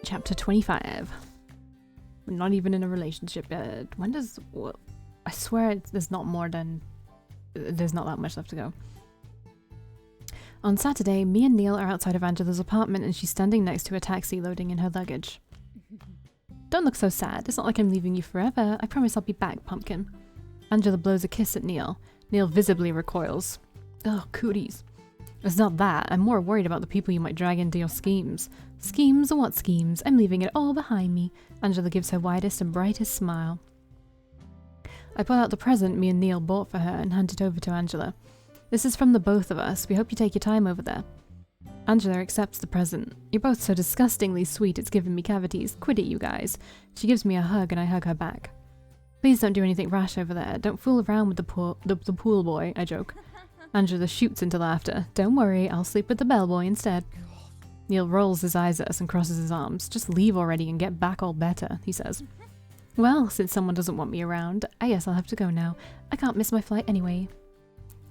chapter 25. We're not even in a relationship yet. When does... Well, I swear there's not more than... There's not that much left to go. On Saturday, me and Neil are outside of Angela's apartment and she's standing next to a taxi loading in her luggage. Don't look so sad. It's not like I'm leaving you forever. I promise I'll be back, pumpkin. Angela blows a kiss at Neil. Neil visibly recoils. Ugh, cooties. It's not that. I'm more worried about the people you might drag into your schemes. Schemes? What schemes? I'm leaving it all behind me. Angela gives her widest and brightest smile. I pull out the present me and Neil bought for her and hand it over to Angela. This is from the both of us. We hope you take your time over there. Angela accepts the present. You're both so disgustingly sweet it's giving me cavities. Quit it, you guys. She gives me a hug and I hug her back. Please don't do anything rash over there. Don't fool around with the pool boy, I joke. Angela shoots into laughter. Don't worry, I'll sleep with the bellboy instead. Neil rolls his eyes at us and crosses his arms. Just leave already and get back all better, he says. Well, since someone doesn't want me around, I guess I'll have to go now. I can't miss my flight anyway.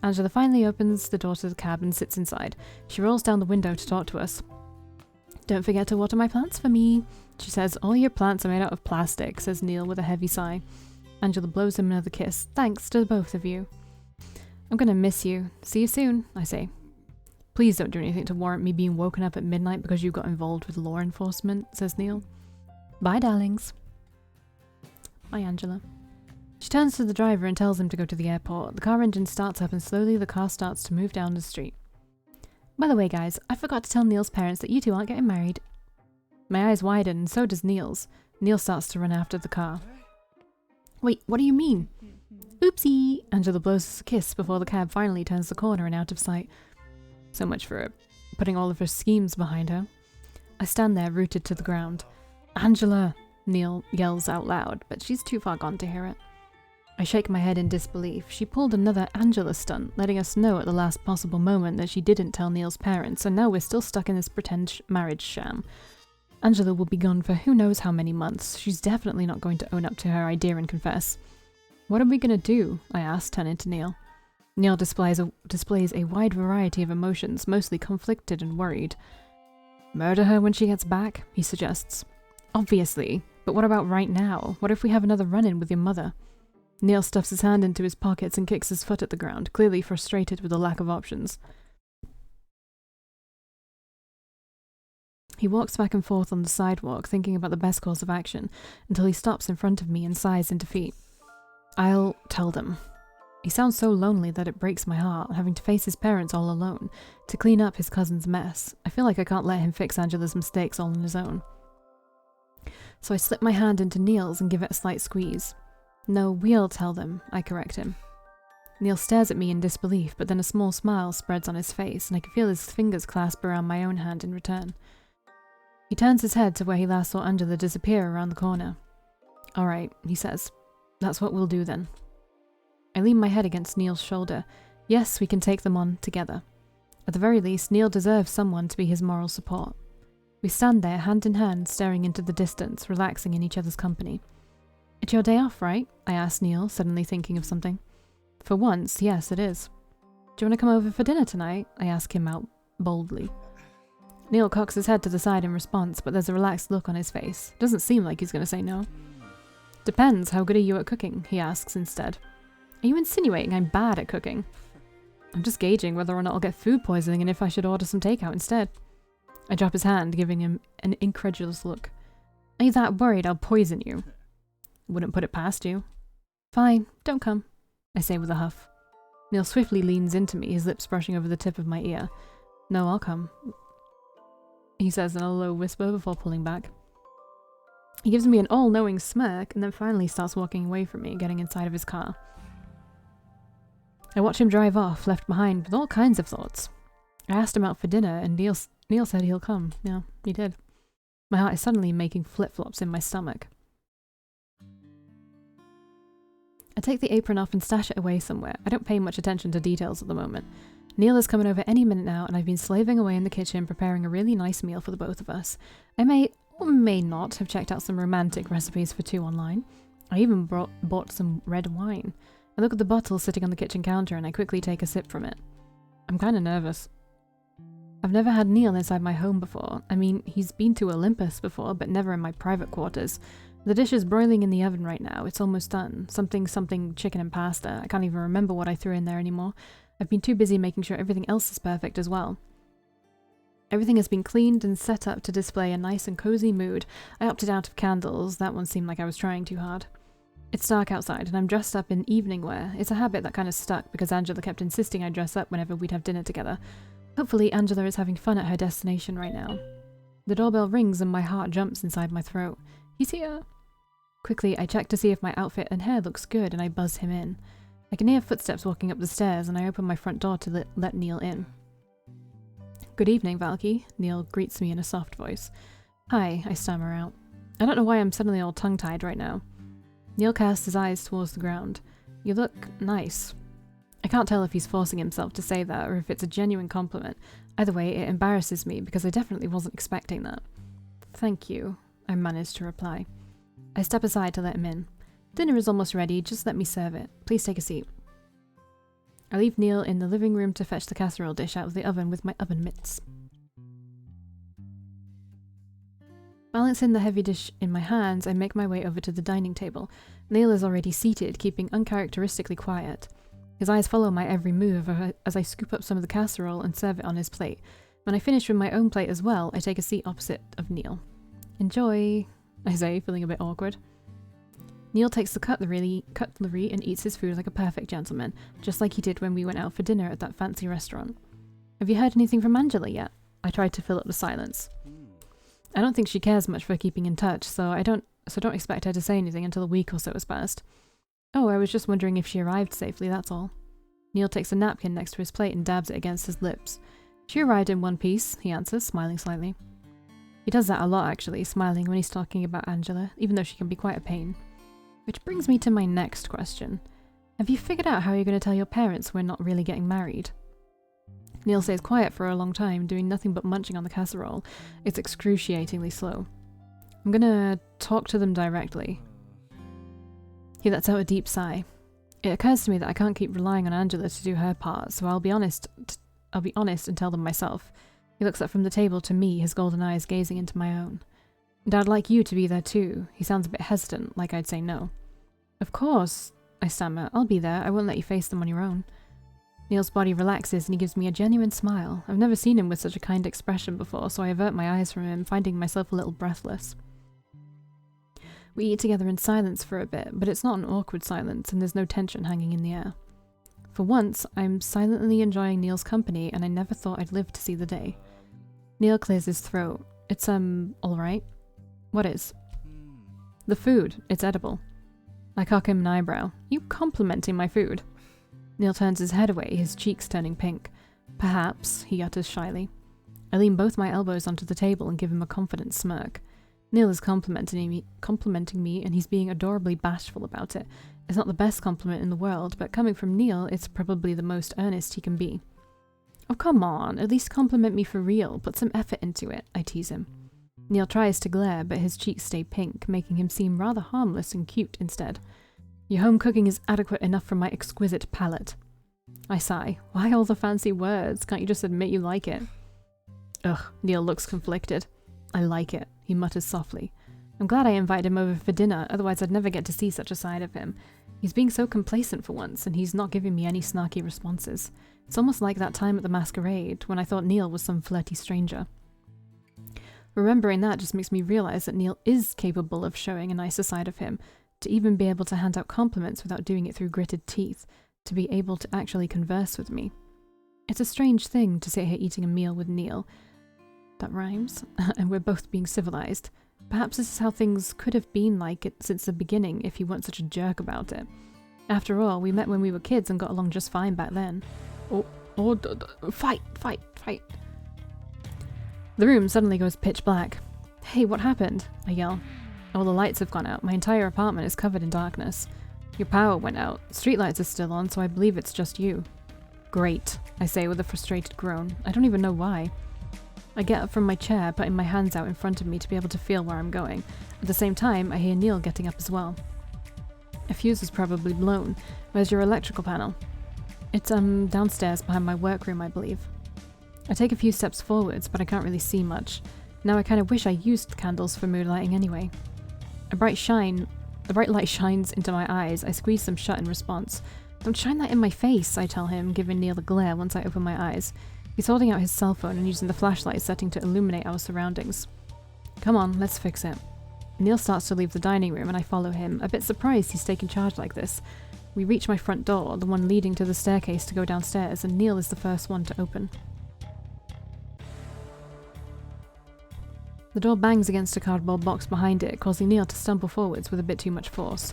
Angela finally opens the door to the cab and sits inside. She rolls down the window to talk to us. Don't forget to water my plants for me. She says, all your plants are made out of plastic, says Neil with a heavy sigh. Angela blows him another kiss. Thanks to both of you. I'm gonna miss you. See you soon, I say. Please don't do anything to warrant me being woken up at midnight because you got involved with law enforcement, says Neil. Bye, darlings. Bye, Angela. She turns to the driver and tells him to go to the airport. The car engine starts up and slowly the car starts to move down the street. By the way, guys, I forgot to tell Neil's parents that you two aren't getting married. My eyes widen and so does Neil's. Neil starts to run after the car. Wait, what do you mean? Oopsie! Angela blows us a kiss before the cab finally turns the corner and out of sight. So much for putting all of her schemes behind her. I stand there rooted to the ground. Angela! Neil yells out loud, but she's too far gone to hear it. I shake my head in disbelief. She pulled another Angela stunt, letting us know at the last possible moment that she didn't tell Neil's parents, and now we're still stuck in this pretend marriage sham. Angela will be gone for who knows how many months. She's definitely not going to own up to her idea and confess. What are we going to do? I ask, turning to Neil. Neil displays a wide variety of emotions, mostly conflicted and worried. Murder her when she gets back, he suggests. Obviously, but what about right now? What if we have another run-in with your mother? Neil stuffs his hand into his pockets and kicks his foot at the ground, clearly frustrated with the lack of options. He walks back and forth on the sidewalk, thinking about the best course of action, until he stops in front of me and sighs in defeat. I'll tell them. He sounds so lonely that it breaks my heart, having to face his parents all alone, to clean up his cousin's mess. I feel like I can't let him fix Angela's mistakes all on his own. So I slip my hand into Neil's and give it a slight squeeze. No, we'll tell them, I correct him. Neil stares at me in disbelief, but then a small smile spreads on his face, and I can feel his fingers clasp around my own hand in return. He turns his head to where he last saw Angela disappear around the corner. Alright, he says. That's what we'll do then. I lean my head against Neil's shoulder. Yes, we can take them on together. At the very least, Neil deserves someone to be his moral support. We stand there, hand in hand, staring into the distance, relaxing in each other's company. It's your day off, right? I asked Neil, suddenly thinking of something. For once, yes, it is. Do you want to come over for dinner tonight? I ask him out boldly. Neil cocks his head to the side in response, but there's a relaxed look on his face. Doesn't seem like he's going to say no. Depends, how good are you at cooking? He asks instead. Are you insinuating I'm bad at cooking? I'm just gauging whether or not I'll get food poisoning and if I should order some takeout instead. I drop his hand, giving him an incredulous look. Are you that worried I'll poison you? Wouldn't put it past you. Fine, don't come, I say with a huff. Neil swiftly leans into me, his lips brushing over the tip of my ear. No, I'll come, he says in a low whisper before pulling back. He gives me an all-knowing smirk and then finally starts walking away from me, getting inside of his car. I watch him drive off, left behind with all kinds of thoughts. I asked him out for dinner and Neil said he'll come. Yeah, he did. My heart is suddenly making flip-flops in my stomach. I take the apron off and stash it away somewhere. I don't pay much attention to details at the moment. Neil is coming over any minute now and I've been slaving away in the kitchen preparing a really nice meal for the both of us. I may or may not have checked out some romantic recipes for two online. I even bought some red wine. I look at the bottle sitting on the kitchen counter and I quickly take a sip from it. I'm kind of nervous. I've never had Neil inside my home before. I mean, he's been to Olympus before, but never in my private quarters. The dish is broiling in the oven right now. It's almost done. Something chicken and pasta. I can't even remember what I threw in there anymore. I've been too busy making sure everything else is perfect as well. Everything has been cleaned and set up to display a nice and cozy mood. I opted out of candles. That one seemed like I was trying too hard. It's dark outside and I'm dressed up in evening wear. It's a habit that kind of stuck because Angela kept insisting I dress up whenever we'd have dinner together. Hopefully Angela is having fun at her destination right now. The doorbell rings and my heart jumps inside my throat. He's here! Quickly, I check to see if my outfit and hair looks good and I buzz him in. I can hear footsteps walking up the stairs and I open my front door to let Neil in. Good evening, Valkii. Neil greets me in a soft voice. Hi, I stammer out. I don't know why I'm suddenly all tongue-tied right now. Neil casts his eyes towards the ground. You look nice. I can't tell if he's forcing himself to say that or if it's a genuine compliment. Either way, it embarrasses me because I definitely wasn't expecting that. Thank you, I manage to reply. I step aside to let him in. Dinner is almost ready, just let me serve it. Please take a seat. I leave Neil in the living room to fetch the casserole dish out of the oven with my oven mitts. Balancing the heavy dish in my hands, I make my way over to the dining table. Neil is already seated, keeping uncharacteristically quiet. His eyes follow my every move as I scoop up some of the casserole and serve it on his plate. When I finish with my own plate as well, I take a seat opposite of Neil. Enjoy, I say, feeling a bit awkward. Neil takes the cutlery and eats his food like a perfect gentleman, just like he did when we went out for dinner at that fancy restaurant. Have you heard anything from Angela yet? I tried to fill up the silence. I don't think she cares much for keeping in touch, so don't expect her to say anything until a week or so has passed. Oh, I was just wondering if she arrived safely, that's all. Neil takes a napkin next to his plate and dabs it against his lips. She arrived in one piece, he answers, smiling slightly. He does that a lot, actually, smiling when he's talking about Angela, even though she can be quite a pain. Which brings me to my next question. Have you figured out how you're going to tell your parents we're not really getting married? Neil stays quiet for a long time, doing nothing but munching on the casserole. It's excruciatingly slow. I'm gonna talk to them directly. He lets out a deep sigh. It occurs to me that I can't keep relying on Angela to do her part, so I'll be honest and tell them myself. He looks up from the table to me, his golden eyes gazing into my own. And I'd like you to be there too. He sounds a bit hesitant, like I'd say no. Of course, I stammer. I'll be there. I won't let you face them on your own. Neil's body relaxes and he gives me a genuine smile. I've never seen him with such a kind expression before, so I avert my eyes from him, finding myself a little breathless. We eat together in silence for a bit, but it's not an awkward silence and there's no tension hanging in the air. For once, I'm silently enjoying Neil's company and I never thought I'd live to see the day. Neil clears his throat. It's, alright. What is? The food. It's edible. I cock him an eyebrow. You complimenting my food? Neil turns his head away, his cheeks turning pink. Perhaps, he utters shyly. I lean both my elbows onto the table and give him a confident smirk. Neil is complimenting me and he's being adorably bashful about it. It's not the best compliment in the world, but coming from Neil, it's probably the most earnest he can be. Oh, come on, at least compliment me for real. Put some effort into it, I tease him. Neil tries to glare, but his cheeks stay pink, making him seem rather harmless and cute instead. Your home cooking is adequate enough for my exquisite palate. I sigh. Why all the fancy words? Can't you just admit you like it? Ugh, Neil looks conflicted. I like it, he mutters softly. I'm glad I invited him over for dinner, otherwise I'd never get to see such a side of him. He's being so complacent for once, and he's not giving me any snarky responses. It's almost like that time at the masquerade, when I thought Neil was some flirty stranger. Remembering that just makes me realize that Neil is capable of showing a nicer side of him, to even be able to hand out compliments without doing it through gritted teeth, to be able to actually converse with me. It's a strange thing to sit here eating a meal with Neil. That rhymes, and we're both being civilized. Perhaps this is how things could have been like it since the beginning if he weren't such a jerk about it. After all, we met when we were kids and got along just fine back then. Fight! The room suddenly goes pitch black. Hey, what happened? I yell. All the lights have gone out. My entire apartment is covered in darkness. Your power went out. Streetlights are still on, so I believe it's just you. Great, I say with a frustrated groan. I don't even know why. I get up from my chair, putting my hands out in front of me to be able to feel where I'm going. At the same time, I hear Neil getting up as well. A fuse was probably blown. Where's your electrical panel? It's, downstairs behind my workroom, I believe. I take a few steps forwards, but I can't really see much. Now I kind of wish I used candles for mood lighting anyway. A bright light shines into my eyes. I squeeze them shut in response. Don't shine that in my face, I tell him, giving Neil a glare once I open my eyes. He's holding out his cell phone and using the flashlight setting to illuminate our surroundings. Come on, let's fix it. Neil starts to leave the dining room and I follow him, a bit surprised he's taken charge like this. We reach my front door, the one leading to the staircase to go downstairs, and Neil is the first one to open. The door bangs against a cardboard box behind it, causing Neil to stumble forwards with a bit too much force.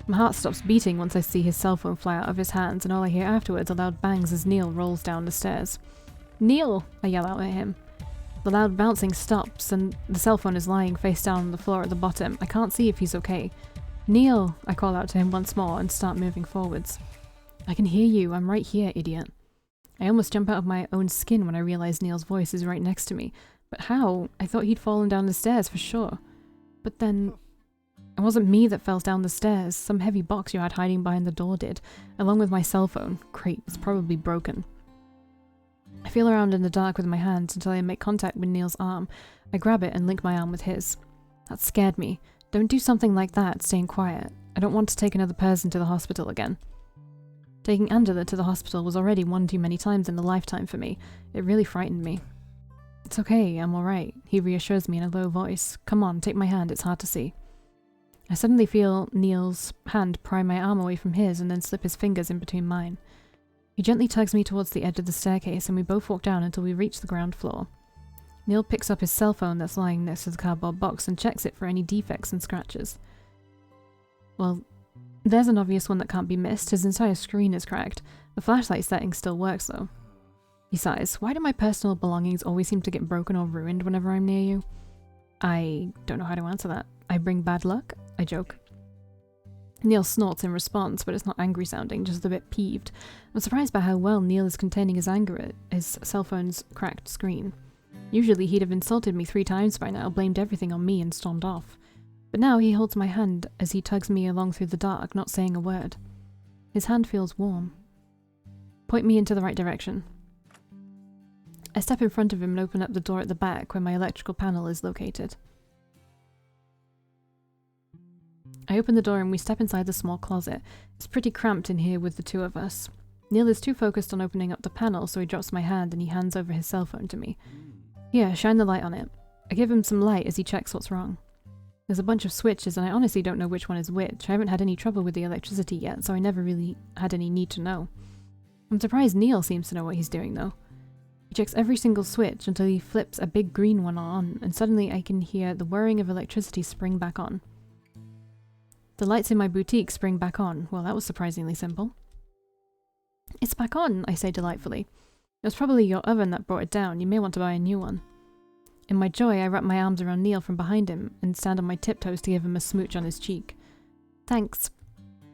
My heart stops beating once I see his cell phone fly out of his hands, and all I hear afterwards are loud bangs as Neil rolls down the stairs. Neil! I yell out at him. The loud bouncing stops, and the cell phone is lying face down on the floor at the bottom. I can't see if he's okay. Neil! I call out to him once more and start moving forwards. I can hear you, I'm right here, idiot. I almost jump out of my own skin when I realize Neil's voice is right next to me. But how? I thought he'd fallen down the stairs for sure. But then... It wasn't me that fell down the stairs. Some heavy box you had hiding behind the door did, along with my cell phone. Great, it's probably broken. I feel around in the dark with my hands until I make contact with Neil's arm. I grab it and link my arm with his. That scared me. Don't do something like that, staying quiet. I don't want to take another person to the hospital again. Taking Angela to the hospital was already one too many times in a lifetime for me. It really frightened me. It's okay, I'm alright, he reassures me in a low voice. Come on, take my hand, it's hard to see. I suddenly feel Neil's hand pry my arm away from his and then slip his fingers in between mine. He gently tugs me towards the edge of the staircase and we both walk down until we reach the ground floor. Neil picks up his cell phone that's lying next to the cardboard box and checks it for any defects and scratches. Well, there's an obvious one that can't be missed. His entire screen is cracked. The flashlight setting still works though. He sighs. Why do my personal belongings always seem to get broken or ruined whenever I'm near you? I don't know how to answer that. I bring bad luck? I joke. Neil snorts in response, but it's not angry sounding, just a bit peeved. I'm surprised by how well Neil is containing his anger at his cell phone's cracked screen. Usually he'd have insulted me 3 times by now, blamed everything on me and stormed off. But now he holds my hand as he tugs me along through the dark, not saying a word. His hand feels warm. Point me into the right direction. I step in front of him and open up the door at the back where my electrical panel is located. I open the door and we step inside the small closet. It's pretty cramped in here with the two of us. Neil is too focused on opening up the panel, so he drops my hand and he hands over his cell phone to me. Here, shine the light on it. I give him some light as he checks what's wrong. There's a bunch of switches and I honestly don't know which one is which. I haven't had any trouble with the electricity yet, so I never really had any need to know. I'm surprised Neil seems to know what he's doing though. He checks every single switch until he flips a big green one on, and suddenly I can hear the whirring of electricity spring back on. The lights in my boutique spring back on. Well, that was surprisingly simple. It's back on, I say delightfully. It was probably your oven that brought it down. You may want to buy a new one. In my joy, I wrap my arms around Neil from behind him and stand on my tiptoes to give him a smooch on his cheek. Thanks.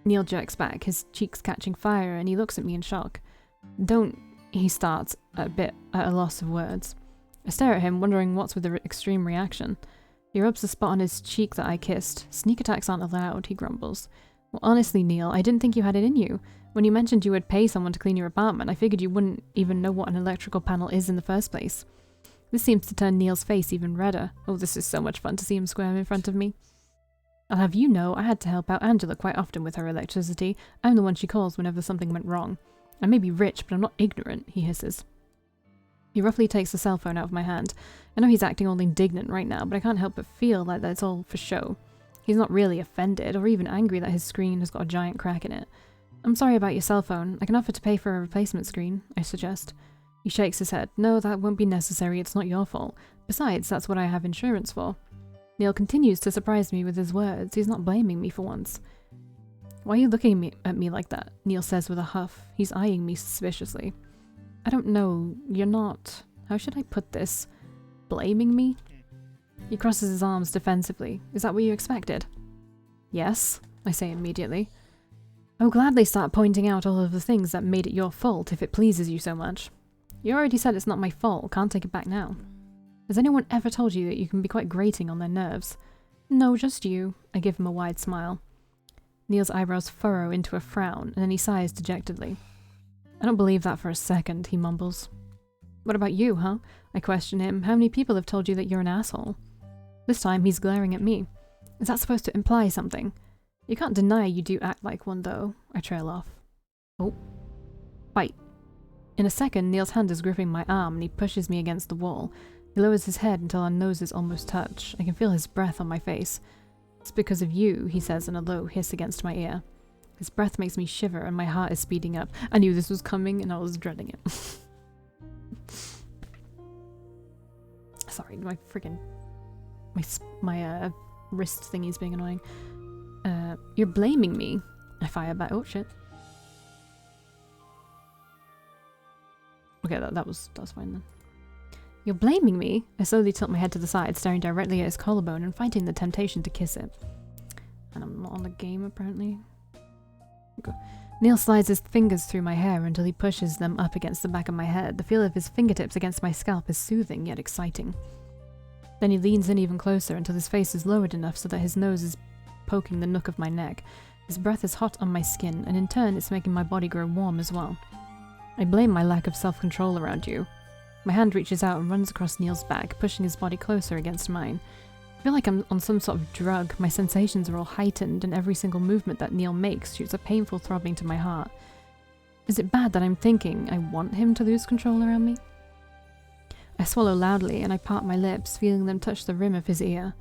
Neil jerks back, his cheeks catching fire, and he looks at me in shock. Don't, he starts, a bit at a loss of words. I stare at him, wondering what's with the extreme reaction. He rubs the spot on his cheek that I kissed. Sneak attacks aren't allowed, he grumbles. Well, honestly, Neil, I didn't think you had it in you. When you mentioned you would pay someone to clean your apartment, I figured you wouldn't even know what an electrical panel is in the first place. This seems to turn Neil's face even redder. Oh, this is so much fun to see him squirm in front of me. I'll have you know, I had to help out Angela quite often with her electricity. I'm the one she calls whenever something went wrong. I may be rich, but I'm not ignorant, he hisses. He roughly takes the cell phone out of my hand. I know he's acting all indignant right now, but I can't help but feel like that's all for show. He's not really offended, or even angry that his screen has got a giant crack in it. I'm sorry about your cell phone. I can offer to pay for a replacement screen, I suggest. He shakes his head. No, that won't be necessary, it's not your fault. Besides, that's what I have insurance for. Neil continues to surprise me with his words. He's not blaming me for once. Why are you looking at me like that? Neil says with a huff. He's eyeing me suspiciously. I don't know, you're not... How should I put this? Blaming me? He crosses his arms defensively. Is that what you expected? Yes, I say immediately. I'll gladly start pointing out all of the things that made it your fault if it pleases you so much. You already said it's not my fault, can't take it back now. Has anyone ever told you that you can be quite grating on their nerves? No, just you. I give him a wide smile. Neil's eyebrows furrow into a frown, and then he sighs dejectedly. I don't believe that for a second, he mumbles. What about you, huh? I question him. How many people have told you that you're an asshole? This time he's glaring at me. Is that supposed to imply something? You can't deny you do act like one, though. I trail off. Oh. Fight. In a second, Neil's hand is gripping my arm and he pushes me against the wall. He lowers his head until our noses almost touch. I can feel his breath on my face. It's because of you, he says in a low hiss against my ear. His breath makes me shiver and my heart is speeding up. I knew this was coming and I was dreading it. Sorry, my freaking... My wrist thingy's being annoying. You're blaming me. I fire back. Oh, shit. Okay, that was fine then. You're blaming me? I slowly tilt my head to the side, staring directly at his collarbone and fighting the temptation to kiss it. And I'm not on the game, apparently. Okay. Neil slides his fingers through my hair until he pushes them up against the back of my head. The feel of his fingertips against my scalp is soothing yet exciting. Then he leans in even closer until his face is lowered enough so that his nose is poking the nook of my neck. His breath is hot on my skin, and in turn it's making my body grow warm as well. I blame my lack of self-control around you. My hand reaches out and runs across Neil's back, pushing his body closer against mine. I feel like I'm on some sort of drug. My sensations are all heightened, and every single movement that Neil makes shoots a painful throbbing to my heart. Is it bad that I'm thinking I want him to lose control around me? I swallow loudly, and I part my lips, feeling them touch the rim of his ear.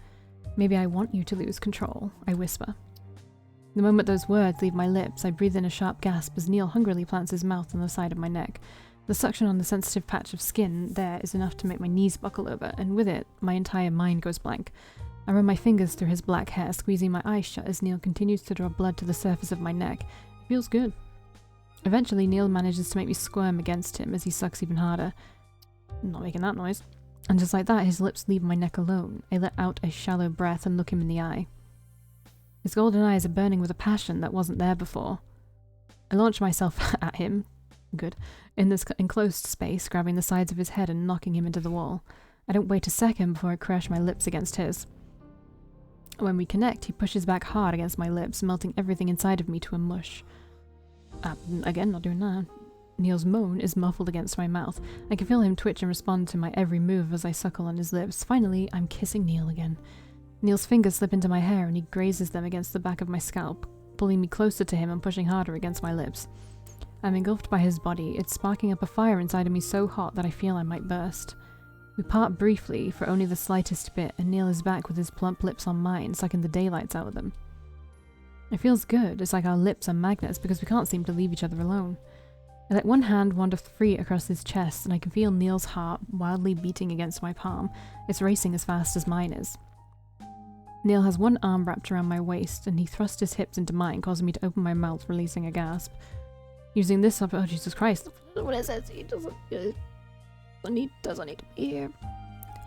Maybe I want you to lose control, I whisper. The moment those words leave my lips, I breathe in a sharp gasp as Neil hungrily plants his mouth on the side of my neck. The suction on the sensitive patch of skin there is enough to make my knees buckle over, and with it, my entire mind goes blank. I run my fingers through his black hair, squeezing my eyes shut as Neil continues to draw blood to the surface of my neck. It feels good. Eventually, Neil manages to make me squirm against him as he sucks even harder. I'm not making that noise. And just like that, his lips leave my neck alone. I let out a shallow breath and look him in the eye. His golden eyes are burning with a passion that wasn't there before. I launch myself at him, good, in this enclosed space, grabbing the sides of his head and knocking him into the wall. I don't wait a second before I crash my lips against his. When we connect, he pushes back hard against my lips, melting everything inside of me to a mush. Again, not doing that. Neil's moan is muffled against my mouth. I can feel him twitch and respond to my every move as I suckle on his lips. Finally, I'm kissing Neil again. Neil's fingers slip into my hair and he grazes them against the back of my scalp, pulling me closer to him and pushing harder against my lips. I'm engulfed by his body. It's sparking up a fire inside of me so hot that I feel I might burst. We part briefly for only the slightest bit, and Neil is back with his plump lips on mine, sucking the daylights out of them. It feels good. It's like our lips are magnets because we can't seem to leave each other alone. I let one hand wander free across his chest, and I can feel Neil's heart wildly beating against my palm. It's racing as fast as mine is. Neil has one arm wrapped around my waist, and he thrusts his hips into mine, causing me to open my mouth, releasing a gasp. Using this oh Jesus Christ. What is it? He doesn't need to be here.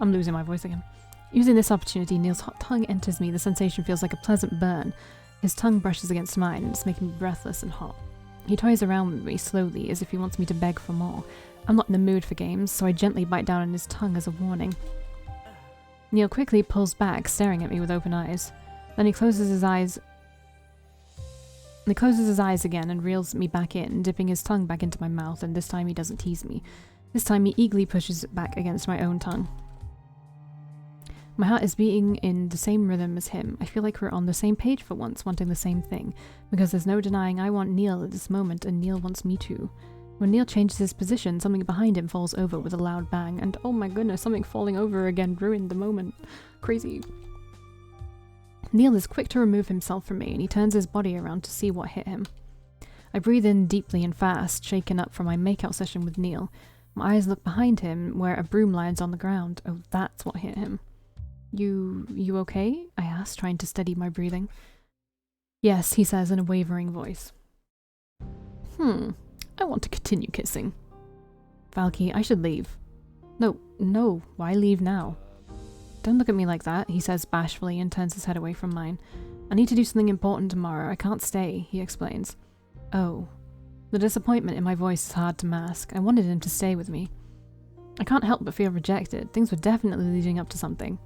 I'm losing my voice again. Using this opportunity, Neil's hot tongue enters me. The sensation feels like a pleasant burn. His tongue brushes against mine, and it's making me breathless and hot. He toys around with me slowly, as if he wants me to beg for more. I'm not in the mood for games, so I gently bite down on his tongue as a warning. Neil quickly pulls back, staring at me with open eyes. Then he closes his eyes again and reels me back in, dipping his tongue back into my mouth, and this time he doesn't tease me. This time he eagerly pushes it back against my own tongue. My heart is beating in the same rhythm as him. I feel like we're on the same page for once, wanting the same thing, because there's no denying I want Neil at this moment, and Neil wants me too. When Neil changes his position, something behind him falls over with a loud bang, and oh my goodness, something falling over again ruined the moment. Crazy. Neil is quick to remove himself from me, and he turns his body around to see what hit him. I breathe in deeply and fast, shaken up from my makeout session with Neil. My eyes look behind him, where a broom lies on the ground. Oh, that's what hit him. You okay? I asked, trying to steady my breathing. Yes, he says in a wavering voice. I want to continue kissing. Valkii, I should leave. No, why leave now? Don't look at me like that, he says bashfully and turns his head away from mine. I need to do something important tomorrow. I can't stay, he explains. Oh. The disappointment in my voice is hard to mask. I wanted him to stay with me. I can't help but feel rejected. Things were definitely leading up to something.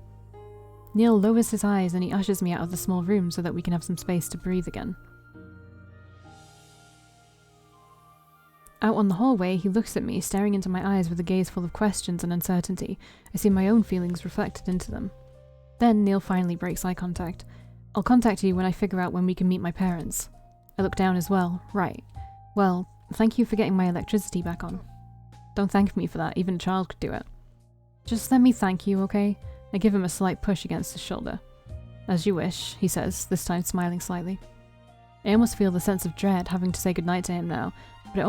Neil lowers his eyes and he ushers me out of the small room so that we can have some space to breathe again. Out on the hallway, he looks at me, staring into my eyes with a gaze full of questions and uncertainty. I see my own feelings reflected into them. Then Neil finally breaks eye contact. I'll contact you when I figure out when we can meet my parents. I look down as well. Right. Well, thank you for getting my electricity back on. Don't thank me for that, even a child could do it. Just let me thank you, okay? I give him a slight push against his shoulder. As you wish, he says, this time smiling slightly. I almost feel the sense of dread having to say goodnight to him now, but it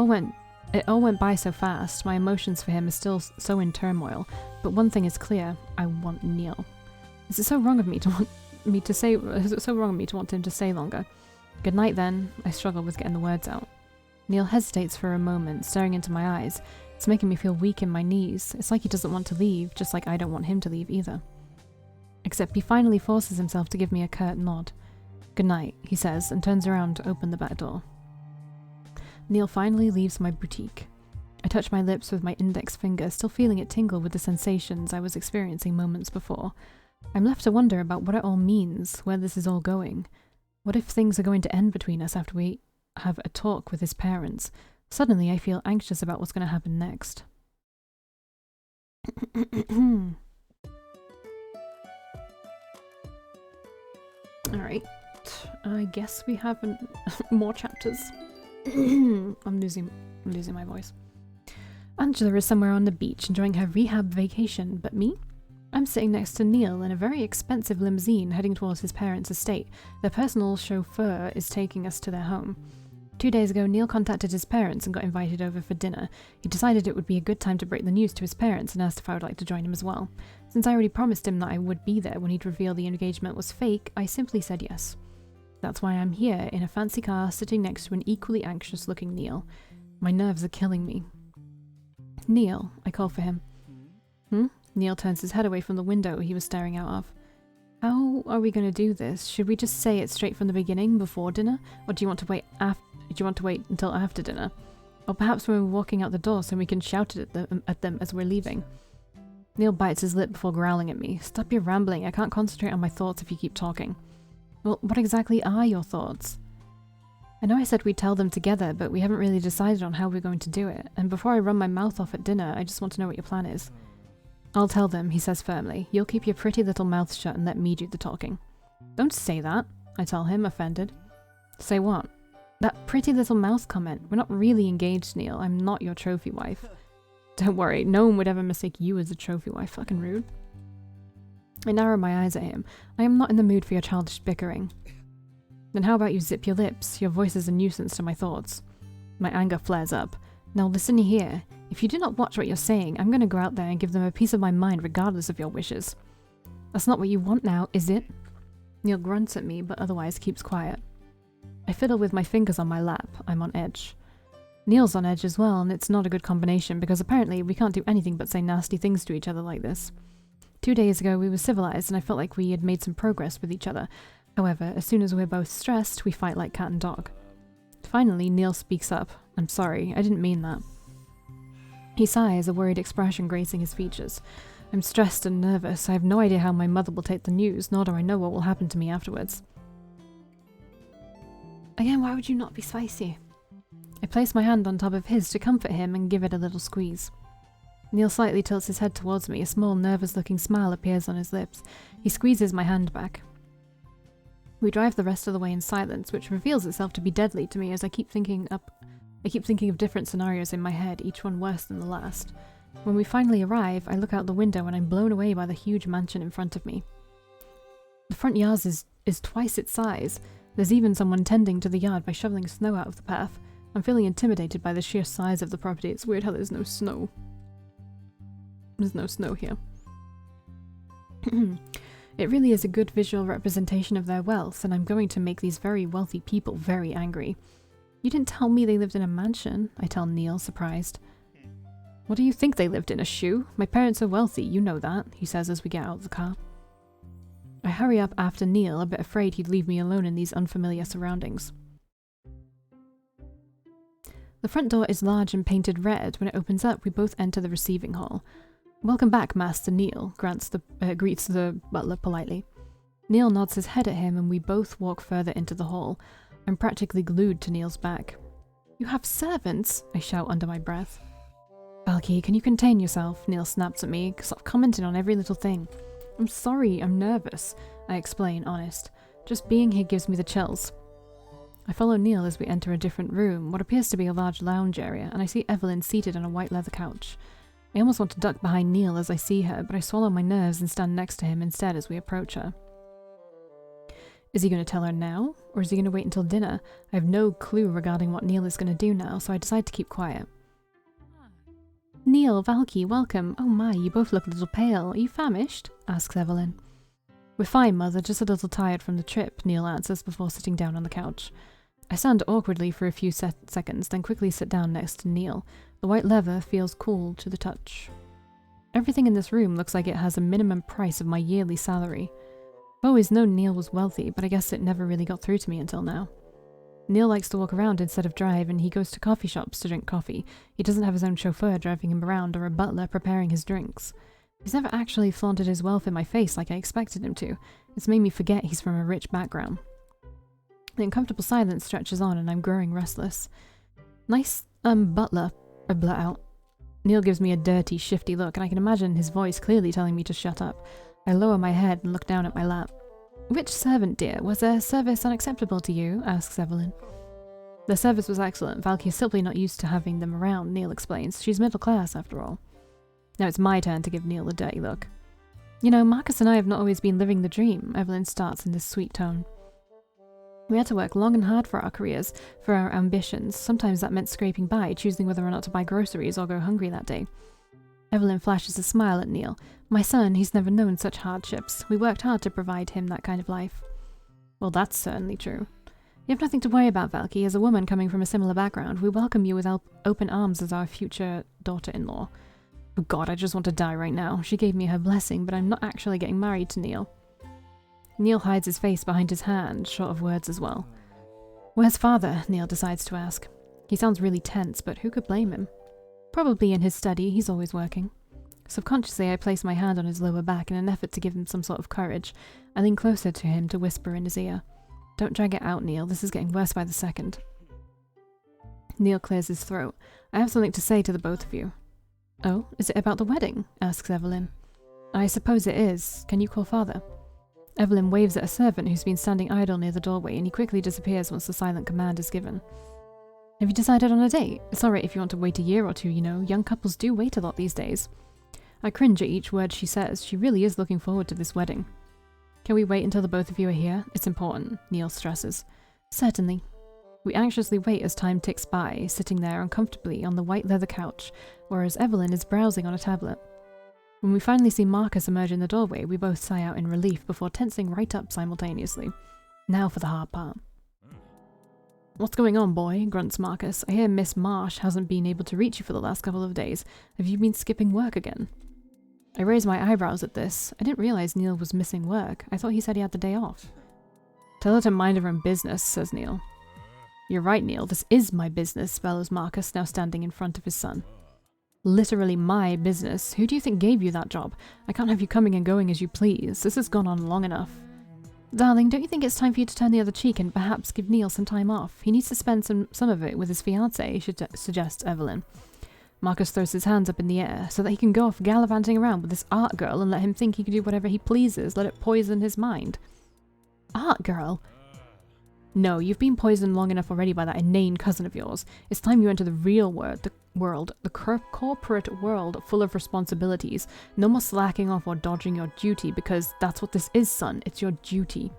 all went by so fast. My emotions for him are still so in turmoil, but one thing is clear, I want Neil. Is it so wrong of me to want him to stay longer? Good night then. I struggle with getting the words out. Neil hesitates for a moment, staring into my eyes. It's making me feel weak in my knees. It's like he doesn't want to leave, just like I don't want him to leave either. Except he finally forces himself to give me a curt nod. Good night, he says, and turns around to open the back door. Neil finally leaves my boutique. I touch my lips with my index finger, still feeling it tingle with the sensations I was experiencing moments before. I'm left to wonder about what it all means, where this is all going. What if things are going to end between us after we have a talk with his parents? Suddenly I feel anxious about what's going to happen next. Alright, I guess we have more chapters. I'm losing my voice. Angela is somewhere on the beach enjoying her rehab vacation, but me? I'm sitting next to Neil in a very expensive limousine heading towards his parents' estate. Their personal chauffeur is taking us to their home. 2 days ago, Neil contacted his parents and got invited over for dinner. He decided it would be a good time to break the news to his parents and asked if I would like to join him as well. Since I already promised him that I would be there when he'd reveal the engagement was fake, I simply said yes. That's why I'm here, in a fancy car, sitting next to an equally anxious-looking Neil. My nerves are killing me. Neil, I call for him. Neil turns his head away from the window he was staring out of. How are we going to do this? Should we just say it straight from the beginning, before dinner? Or do you want to wait until after dinner? Or perhaps when we're walking out the door so we can shout it at them as we're leaving? Neil bites his lip before growling at me. Stop your rambling, I can't concentrate on my thoughts if you keep talking. Well, what exactly are your thoughts? I know I said we'd tell them together, but we haven't really decided on how we're going to do it, and before I run my mouth off at dinner, I just want to know what your plan is. I'll tell them, he says firmly. You'll keep your pretty little mouth shut and let me do the talking. Don't say that, I tell him, offended. Say what? That pretty little mouth comment. We're not really engaged, Neil. I'm not your trophy wife. Don't worry, no one would ever mistake you as a trophy wife. Fucking rude. I narrow my eyes at him. I am not in the mood for your childish bickering. Then how about you zip your lips? Your voice is a nuisance to my thoughts. My anger flares up. Now listen here. If you do not watch what you're saying, I'm going to go out there and give them a piece of my mind regardless of your wishes. That's not what you want now, is it? Neil grunts at me, but otherwise keeps quiet. I fiddle with my fingers on my lap. I'm on edge. Neil's on edge as well, and it's not a good combination because apparently we can't do anything but say nasty things to each other like this. 2 days ago we were civilized and I felt like we had made some progress with each other. However, as soon as we're both stressed, we fight like cat and dog. Finally, Neil speaks up. I'm sorry, I didn't mean that. He sighs, a worried expression gracing his features. I'm stressed and nervous. I have no idea how my mother will take the news, nor do I know what will happen to me afterwards. Again, why would you not be spicy? I place my hand on top of his to comfort him and give it a little squeeze. Neil slightly tilts his head towards me. A small, nervous-looking smile appears on his lips. He squeezes my hand back. We drive the rest of the way in silence, which reveals itself to be deadly to me as I keep thinking of different scenarios in my head, each one worse than the last. When we finally arrive, I look out the window and I'm blown away by the huge mansion in front of me. The front yard is twice its size. There's even someone tending to the yard by shoveling snow out of the path. I'm feeling intimidated by the sheer size of the property. It's weird how there's no snow. There's no snow here. It really is a good visual representation of their wealth, and I'm going to make these very wealthy people very angry. You didn't tell me they lived in a mansion, I tell Neil, surprised. What do you think they lived in, a shoe? My parents are wealthy, you know that, he says as we get out of the car. I hurry up after Neil, a bit afraid he'd leave me alone in these unfamiliar surroundings. The front door is large and painted red. When it opens up, we both enter the receiving hall. Welcome back, Master Neil, greets the butler politely. Neil nods his head at him and we both walk further into the hall. I'm practically glued to Neil's back. You have servants? I shout under my breath. Valkii, can you contain yourself? Neil snaps at me, stop commenting on every little thing. I'm sorry, I'm nervous, I explain, honest. Just being here gives me the chills. I follow Neil as we enter a different room, what appears to be a large lounge area, and I see Evelyn seated on a white leather couch. I almost want to duck behind Neil as I see her, but I swallow my nerves and stand next to him instead as we approach her. Is he going to tell her now, or is he going to wait until dinner? I have no clue regarding what Neil is going to do now, so I decide to keep quiet. Neil, Valkii, welcome. Oh my, you both look a little pale. Are you famished? Asks Evelyn. We're fine, Mother, just a little tired from the trip, Neil answers before sitting down on the couch. I stand awkwardly for a few seconds, then quickly sit down next to Neil. The white leather feels cool to the touch. Everything in this room looks like it has a minimum price of my yearly salary. I've always known Neil was wealthy, but I guess it never really got through to me until now. Neil likes to walk around instead of drive, and he goes to coffee shops to drink coffee. He doesn't have his own chauffeur driving him around or a butler preparing his drinks. He's never actually flaunted his wealth in my face like I expected him to. It's made me forget he's from a rich background. The uncomfortable silence stretches on, and I'm growing restless. Nice, butler, I blurt out. Neil gives me a dirty, shifty look, and I can imagine his voice clearly telling me to shut up. I lower my head and look down at my lap. Which servant, dear? Was their service unacceptable to you? Asks Evelyn. Their service was excellent. Valkii is simply not used to having them around, Neil explains. She's middle class, after all. Now it's my turn to give Neil a dirty look. You know, Marcus and I have not always been living the dream, Evelyn starts in this sweet tone. We had to work long and hard for our careers, for our ambitions. Sometimes that meant scraping by, choosing whether or not to buy groceries or go hungry that day. Evelyn flashes a smile at Neil. My son, he's never known such hardships. We worked hard to provide him that kind of life. Well, that's certainly true. You have nothing to worry about, Valkii. As a woman coming from a similar background, we welcome you with open arms as our future daughter-in-law. Oh God, I just want to die right now. She gave me her blessing, but I'm not actually getting married to Neil. Neil hides his face behind his hand, short of words as well. Where's father? Neil decides to ask. He sounds really tense, but who could blame him? Probably in his study, he's always working. Subconsciously, I place my hand on his lower back in an effort to give him some sort of courage. I lean closer to him to whisper in his ear. Don't drag it out, Neil. This is getting worse by the second. Neil clears his throat. I have something to say to the both of you. Oh, is it about the wedding? Asks Evelyn. I suppose it is. Can you call father? Evelyn waves at a servant who's been standing idle near the doorway, and he quickly disappears once the silent command is given. Have you decided on a date? It's alright if you want to wait a year or two, you know. Young couples do wait a lot these days. I cringe at each word she says. She really is looking forward to this wedding. Can we wait until the both of you are here? It's important, Neil stresses. Certainly. We anxiously wait as time ticks by, sitting there uncomfortably on the white leather couch, whereas Evelyn is browsing on a tablet. When we finally see Marcus emerge in the doorway, we both sigh out in relief before tensing right up simultaneously. Now for the hard part. What's going on, boy? Grunts Marcus. I hear Miss Marsh hasn't been able to reach you for the last couple of days. Have you been skipping work again? I raise my eyebrows at this. I didn't realize Neil was missing work. I thought he said he had the day off. Tell her to mind her own business, says Neil. You're right, Neil. This is my business, bellows Marcus, now standing in front of his son. Literally my business. Who do you think gave you that job? I can't have you coming and going as you please. This has gone on long enough. Darling, don't you think it's time for you to turn the other cheek and perhaps give Neil some time off? He needs to spend some of it with his fiancée, suggests Evelyn. Marcus throws his hands up in the air so that he can go off gallivanting around with this art girl and let him think he can do whatever he pleases, let it poison his mind. Art girl? No, you've been poisoned long enough already by that inane cousin of yours. It's time you enter the real world, the corporate world full of responsibilities. No more slacking off or dodging your duty, because that's what this is, son. It's your duty.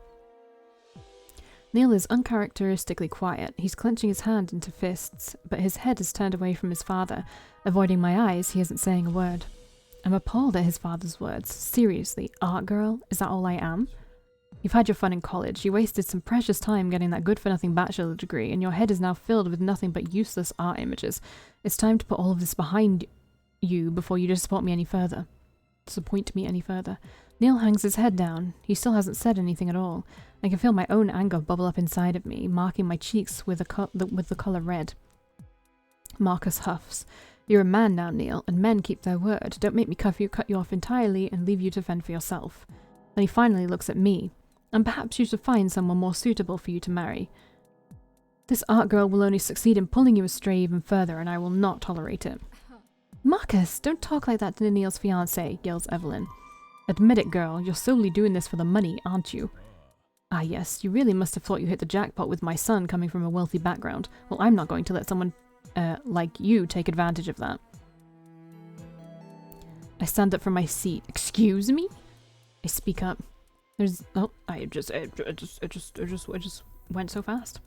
Neil is uncharacteristically quiet. He's clenching his hand into fists, but his head is turned away from his father. Avoiding my eyes, he isn't saying a word. I'm appalled at his father's words. Seriously, art girl? Is that all I am? You've had your fun in college. You wasted some precious time getting that good-for-nothing bachelor degree, and your head is now filled with nothing but useless art images. It's time to put all of this behind you before you disappoint me any further. Neil hangs his head down. He still hasn't said anything at all. I can feel my own anger bubble up inside of me, marking my cheeks with the color red. Marcus huffs. You're a man now, Neil, and men keep their word. Don't make me cut you off entirely and leave you to fend for yourself. Then he finally looks at me. And perhaps you should find someone more suitable for you to marry. This art girl will only succeed in pulling you astray even further, and I will not tolerate it. Marcus, don't talk like that to Neil's fiancée, yells Evelyn. Admit it, girl, you're solely doing this for the money, aren't you? Ah yes, you really must have thought you hit the jackpot with my son coming from a wealthy background. Well, I'm not going to let someone like you take advantage of that. I stand up from my seat. Excuse me? I speak up. It just went so fast.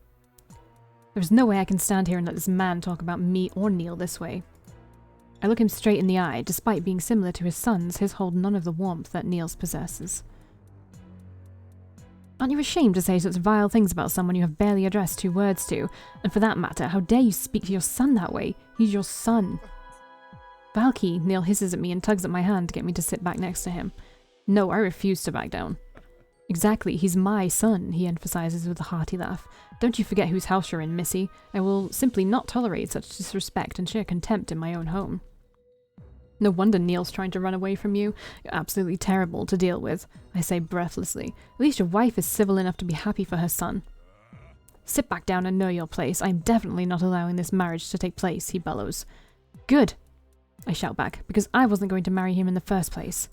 There's no way I can stand here and let this man talk about me or Neil this way. I look him straight in the eye. Despite being similar to his sons, his hold none of the warmth that Neil's possesses. Aren't you ashamed to say such vile things about someone you have barely addressed 2 words to? And for that matter, how dare you speak to your son that way? He's your son. Valkii, Neil hisses at me and tugs at my hand to get me to sit back next to him. No, I refuse to back down. Exactly, he's my son, he emphasizes with a hearty laugh. Don't you forget whose house you're in, Missy. I will simply not tolerate such disrespect and sheer contempt in my own home. No wonder Neil's trying to run away from you. You're absolutely terrible to deal with, I say breathlessly. At least your wife is civil enough to be happy for her son. Sit back down and know your place. I'm definitely not allowing this marriage to take place, he bellows. Good, I shout back, because I wasn't going to marry him in the first place.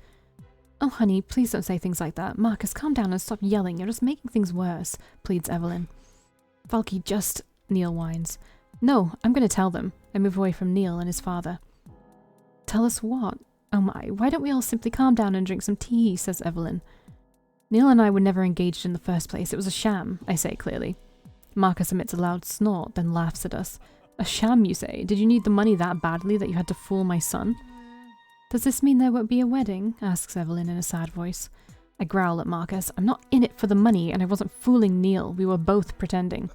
Oh, honey, please don't say things like that. Marcus, calm down and stop yelling. You're just making things worse, pleads Evelyn. Valkii, just... Neil whines. No, I'm going to tell them. I move away from Neil and his father. Tell us what? Oh my, why don't we all simply calm down and drink some tea, says Evelyn. Neil and I were never engaged in the first place. It was a sham, I say clearly. Marcus emits a loud snort, then laughs at us. A sham, you say? Did you need the money that badly that you had to fool my son? Does this mean there won't be a wedding? Asks Evelyn in a sad voice. I growl at Marcus. I'm not in it for the money, and I wasn't fooling Neil. We were both pretending.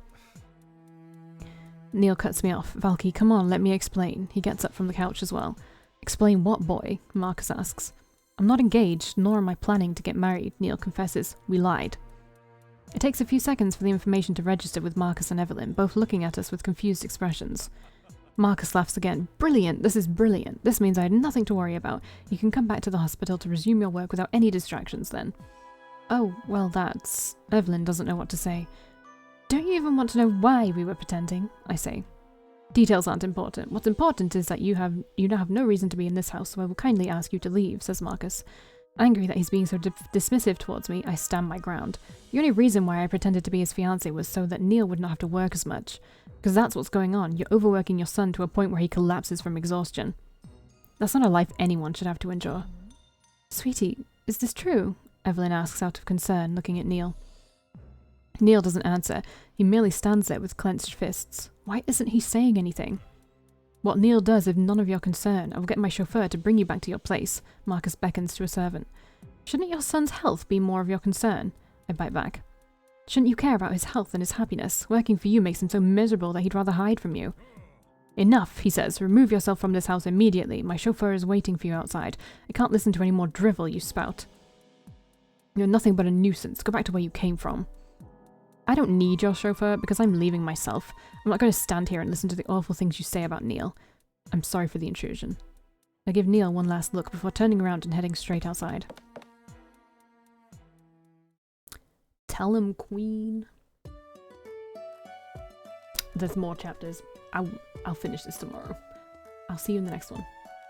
Neil cuts me off. Valkii, come on, let me explain. He gets up from the couch as well. Explain what, boy? Marcus asks. I'm not engaged, nor am I planning to get married, Neil confesses. We lied. It takes a few seconds for the information to register with Marcus and Evelyn, both looking at us with confused expressions. Marcus laughs again. Brilliant! This is brilliant. This means I had nothing to worry about. You can come back to the hospital to resume your work without any distractions then. Oh, well that's... Evelyn doesn't know what to say. Don't you even want to know why we were pretending? I say. Details aren't important. What's important is that you now have no reason to be in this house, so I will kindly ask you to leave, says Marcus. Angry that he's being so dismissive towards me, I stand my ground. The only reason why I pretended to be his fiancé was so that Neil would not have to work as much. Because that's what's going on. You're overworking your son to a point where he collapses from exhaustion. That's not a life anyone should have to endure. Sweetie, is this true? Evelyn asks out of concern, looking at Neil. Neil doesn't answer. He merely stands there with clenched fists. Why isn't he saying anything? What Neil does is none of your concern. I will get my chauffeur to bring you back to your place. Marcus beckons to a servant. Shouldn't your son's health be more of your concern? I bite back. Shouldn't you care about his health and his happiness? Working for you makes him so miserable that he'd rather hide from you. Enough, he says. Remove yourself from this house immediately. My chauffeur is waiting for you outside. I can't listen to any more drivel you spout. You're nothing but a nuisance. Go back to where you came from. I don't need your chauffeur because I'm leaving myself. I'm not going to stand here and listen to the awful things you say about Neil. I'm sorry for the intrusion. I give Neil one last look before turning around and heading straight outside. Tell him, Queen. There's more chapters. I'll finish this tomorrow. I'll see you in the next one.